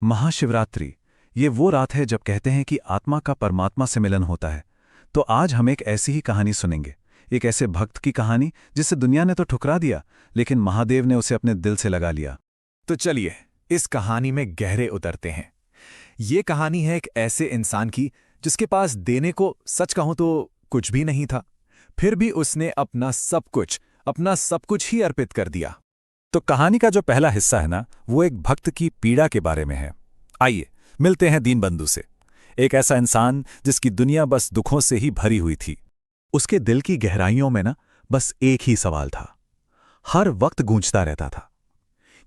महाशिवरात्रि, ये वो रात है जब कहते हैं कि आत्मा का परमात्मा से मिलन होता है। तो आज हम एक ऐसी ही कहानी सुनेंगे, एक ऐसे भक्त की कहानी जिसे दुनिया ने तो ठुकरा दिया, लेकिन महादेव ने उसे अपने दिल से लगा लिया। तो चलिए इस कहानी में गहरे उतरते हैं। ये कहानी है एक ऐसे इंसान की जिसके पास देने को सच कहूं तो कुछ भी नहीं था, फिर भी उसने अपना सब कुछ ही अर्पित कर दिया। तो कहानी का जो पहला हिस्सा है ना, वो एक भक्त की पीड़ा के बारे में है। आइए मिलते हैं दीनबंधु से, एक ऐसा इंसान जिसकी दुनिया बस दुखों से ही भरी हुई थी। उसके दिल की गहराइयों में ना बस एक ही सवाल था, हर वक्त गूंजता रहता था,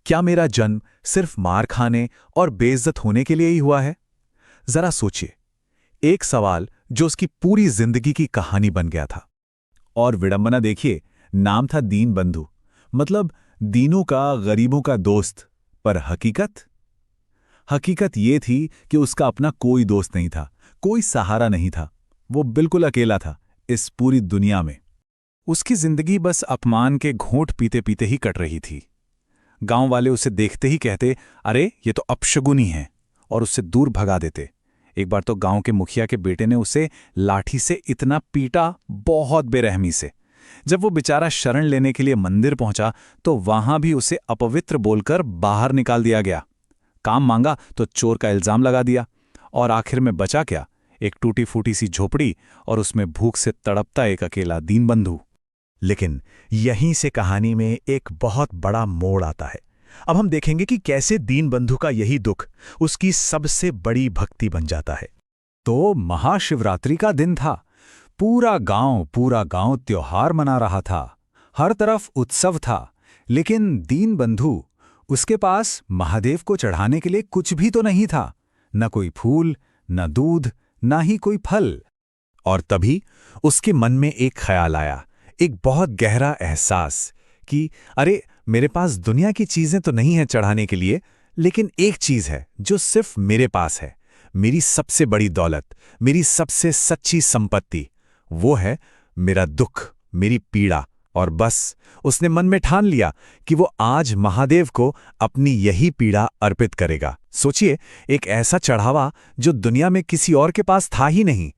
क्या मेरा जन्म सिर्फ मार खाने और बेइज्जत होने के लिए ही हुआ है? जरा सोचिए, एक सवाल जो उसकी पूरी जिंदगी की कहानी बन गया था। और विडंबना देखिए, नाम था दीनबंधु, मतलब दीनों का, गरीबों का दोस्त। पर हकीकत ये थी कि उसका अपना कोई दोस्त नहीं था, कोई सहारा नहीं था। वो बिल्कुल अकेला था इस पूरी दुनिया में। उसकी जिंदगी बस अपमान के घूंट पीते पीते ही कट रही थी। गांव वाले उसे देखते ही कहते, अरे ये तो अपशगुनी है, और उससे दूर भगा देते। एक बार तो गांव के मुखिया के बेटे ने उसे लाठी से इतना पीटा, बहुत बेरहमी से। जब वो बेचारा शरण लेने के लिए मंदिर पहुंचा तो वहां भी उसे अपवित्र बोलकर बाहर निकाल दिया गया। काम मांगा तो चोर का इल्जाम लगा दिया, और आखिर में बचा क्या? एक टूटी फूटी सी झोपड़ी, और उसमें भूख से तड़पता एक अकेला दीनबंधु। लेकिन यहीं से कहानी में एक बहुत बड़ा मोड़ आता है। अब हम देखेंगे कि कैसे दीनबंधु का यही दुख उसकी सबसे बड़ी भक्ति बन जाता है। तो महाशिवरात्रि का दिन था। पूरा गांव त्योहार मना रहा था, हर तरफ उत्सव था। लेकिन दीनबंधु, उसके पास महादेव को चढ़ाने के लिए कुछ भी तो नहीं था, न कोई फूल, न दूध, न ही कोई फल। और तभी उसके मन में एक ख्याल आया, एक बहुत गहरा एहसास कि अरे, मेरे पास दुनिया की चीजें तो नहीं हैं चढ़ाने के लिए, लेकिन एक चीज है जो सिर्फ मेरे पास है, मेरी सबसे बड़ी दौलत, मेरी सबसे सच्ची संपत्ति। वो है मेरा दुख, मेरी पीड़ा। और बस उसने मन में ठान लिया कि वो आज महादेव को अपनी यही पीड़ा अर्पित करेगा। सोचिए, एक ऐसा चढ़ावा जो दुनिया में किसी और के पास था ही नहीं।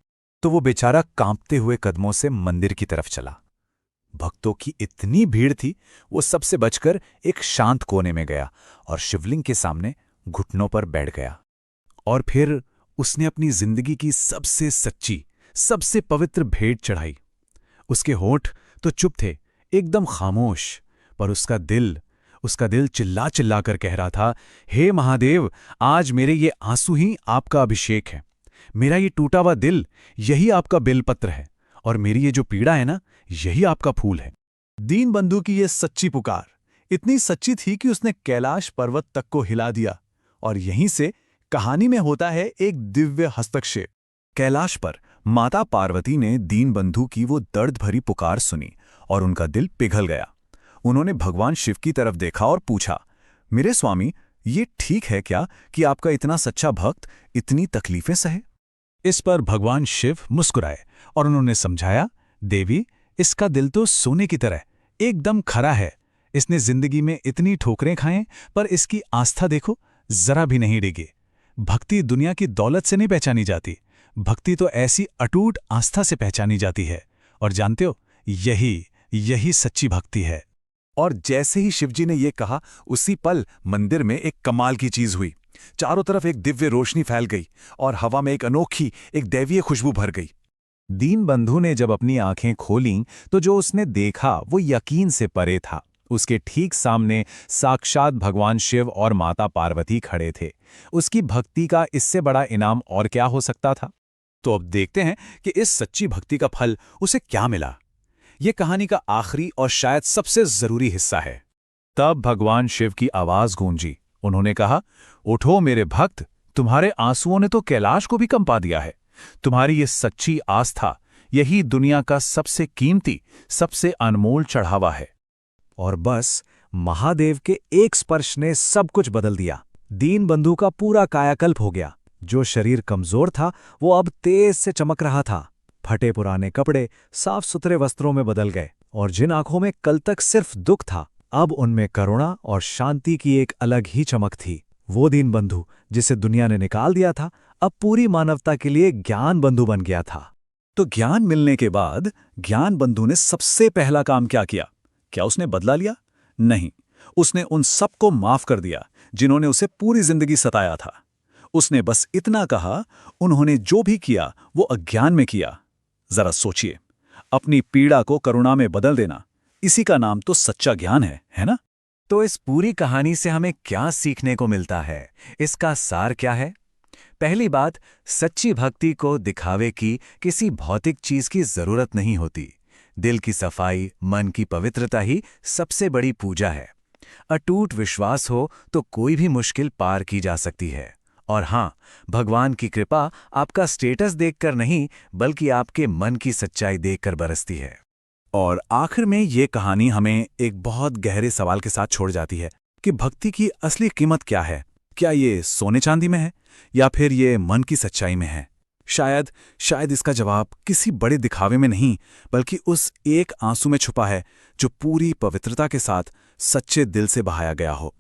तो वो बेचारा कांपते हुए कदमों से मंदिर की तरफ चला। भक्तों की इतनी भीड़ थी, वो सबसे बचकर एक शांत कोने में गया और शिवलिंग के सामने घुटनों पर बैठ गया। और फिर उसने अपनी जिंदगी की सबसे सच्ची, सबसे पवित्र भेंट चढ़ाई। उसके होंठ तो चुप थे, एकदम खामोश, पर उसका दिल चिल्ला चिल्ला कर कह रहा था, हे महादेव, आज मेरे ये आंसू ही आपका अभिषेक है। मेरा ये टूटा हुआ दिल, यही आपका बेलपत्र है, और मेरी ये जो पीड़ा है ना, यही आपका फूल है। दीनबंधु की ये सच्ची पुकार इतनी सच्ची थी कि उसने कैलाश पर्वत तक को हिला दिया। और यहीं से कहानी में होता है एक दिव्य हस्तक्षेप। कैलाश पर माता पार्वती ने दीनबंधु की वो दर्द भरी पुकार सुनी और उनका दिल पिघल गया। उन्होंने भगवान शिव की तरफ देखा और पूछा, मेरे स्वामी, ये ठीक है क्या कि आपका इतना सच्चा भक्त इतनी तकलीफें सहे? इस पर भगवान शिव मुस्कुराए और उन्होंने समझाया, देवी, इसका दिल तो सोने की तरह एकदम खरा है। इसने जिंदगी में इतनी ठोकरें खाएं, पर इसकी आस्था देखो, जरा भी नहीं डिगी। भक्ति दुनिया की दौलत से नहीं पहचानी जाती, भक्ति तो ऐसी अटूट आस्था से पहचानी जाती है। और जानते हो, यही सच्ची भक्ति है। और जैसे ही शिवजी ने यह कहा, उसी पल मंदिर में एक कमाल की चीज हुई। चारों तरफ एक दिव्य रोशनी फैल गई और हवा में एक अनोखी, एक दैवीय खुशबू भर गई। दीनबंधु ने जब अपनी आंखें खोलीं तो जो उसने देखा वो यकीन से परे था। उसके ठीक सामने साक्षात भगवान शिव और माता पार्वती खड़े थे। उसकी भक्ति का इससे बड़ा इनाम और क्या हो सकता था? तो अब देखते हैं कि इस सच्ची भक्ति का फल उसे क्या मिला। ये कहानी का आखिरी और शायद सबसे जरूरी हिस्सा है। तब भगवान शिव की आवाज गूंजी। उन्होंने कहा, उठो मेरे भक्त, तुम्हारे आंसुओं ने तो कैलाश को भी कंपा दिया है। तुम्हारी ये सच्ची आस्था, यही दुनिया का सबसे कीमती, सबसे अनमोल चढ़ावा है। और बस महादेव के एक स्पर्श ने सब कुछ बदल दिया। दीनबंधु का पूरा कायाकल्प हो गया। जो शरीर कमजोर था वो अब तेज से चमक रहा था। फटे पुराने कपड़े साफ सुथरे वस्त्रों में बदल गए, और जिन आंखों में कल तक सिर्फ दुख था, अब उनमें करुणा और शांति की एक अलग ही चमक थी। वो दीनबंधु जिसे दुनिया ने निकाल दिया था, अब पूरी मानवता के लिए ज्ञान बंधु बन गया था। तो ज्ञान मिलने के बाद ज्ञान बंधु ने सबसे पहला काम क्या किया? क्या उसने बदला लिया? नहीं, उसने उन सबको माफ कर दिया जिन्होंने उसे पूरी जिंदगी सताया था। उसने बस इतना कहा, उन्होंने जो भी किया वो अज्ञान में किया। जरा सोचिए, अपनी पीड़ा को करुणा में बदल देना, इसी का नाम तो सच्चा ज्ञान है ना? तो इस पूरी कहानी से हमें क्या सीखने को मिलता है? इसका सार क्या है? पहली बात, सच्ची भक्ति को दिखावे की, किसी भौतिक चीज की जरूरत नहीं होती। दिल की सफाई, मन की पवित्रता ही सबसे बड़ी पूजा है। अटूट विश्वास हो तो कोई भी मुश्किल पार की जा सकती है। और हाँ, भगवान की कृपा आपका स्टेटस देखकर नहीं, बल्कि आपके मन की सच्चाई देखकर बरसती है। और आखिर में ये कहानी हमें एक बहुत गहरे सवाल के साथ छोड़ जाती है कि भक्ति की असली कीमत क्या है? क्या ये सोने चांदी में है या फिर ये मन की सच्चाई में है? शायद इसका जवाब किसी बड़े दिखावे में नहीं, बल्कि उस एक आंसू में छुपा है जो पूरी पवित्रता के साथ सच्चे दिल से बहाया गया हो।